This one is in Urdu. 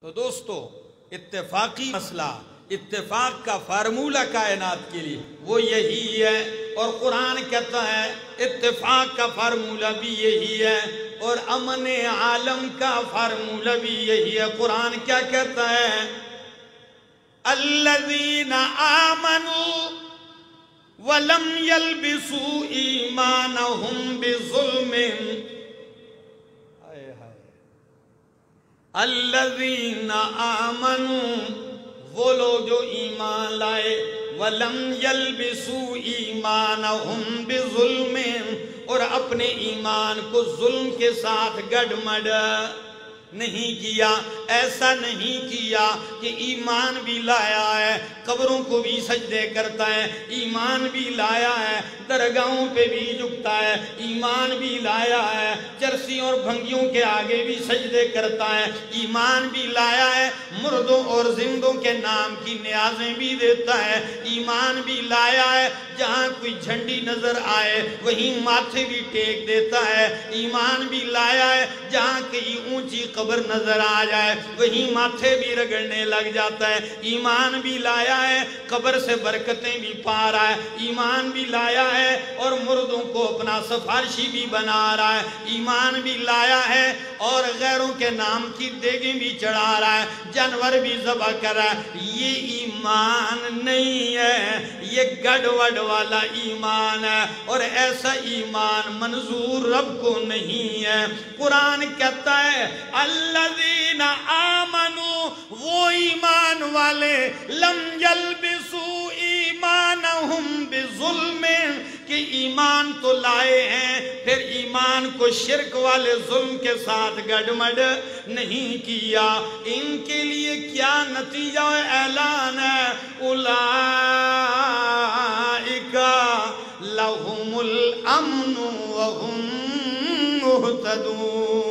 تو دوستو اتفاقی مسئلہ، اتفاق کا فارمولہ کائنات کے لیے وہ یہی ہے، اور قرآن کہتا ہے اتفاق کا فارمولہ بھی یہی ہے، اور امن عالم کا فارمولہ بھی یہی ہے۔ قرآن کیا کہتا ہے؟ الذین آمنوا ولم يلبسوا ایمانہم بظلم، الذین آمنوا، وہ لوگ جو ایمان لائے، وَلَمْ يَلْبِسُوا إِيمَانَهُمْ بِظُلْمٍ، اور اپنے ایمان کو ظلم کے ساتھ گڑمڑ نہیں کیا، ایسا نہیں کیا کہ ایمان بھی لایا ہے قبروں کو بھی سجدے کرتا ہے، ایمان بھی لایا ہے درگاہوں پہ بھی جھکتا ہے، ایمان بھی لایا ہے چرسیوں اور بھنگیوں کے آگے بھی سجدے کرتا ہے، ایمان بھی لایا ہے مردوں اور زندوں کے نام کی نیازیں بھی دیتا ہے، ایمان بھی لایا ہے جہاں کوئی جھنڈی نظر آئے وہیں ماتھے بھی ٹیک دیتا ہے، ایمان بھی لایا ہے جہاں کئی اونچی قبر نظر آ جائے وہیں ماتھے بھی رگڑنے لگ جاتا ہے، ایمان بھی لایا ہے قبر سے برکتیں بھی پا رہا ہے، ایمان بھی لایا ہے اور مردوں کو اپنا سفارشی بھی بنا رہا ہے، ایمان بھی لایا ہے اور غیروں کے نام کی دیگیں بھی چڑھا رہا ہے، جانور بھی ذبح کر رہا ہے۔ یہ ایمان نہیں ہے، یہ گڑوڑ والا ایمان ہے، اور ایسا ایمان منظور رب کو نہیں ہے۔ قرآن کہتا ہے الذین آمنوا، وہ ایمان والے، لم یلبسوا ایمانہم بظلم، کہ ایمان تو لائے ہیں پھر ایمان کو شرک والے ظلم کے ساتھ گڑمڑ نہیں کیا۔ ان کے لیے کیا نتیجہ اعلان ہے؟ اولئک لہم الامن وہم مہتدون۔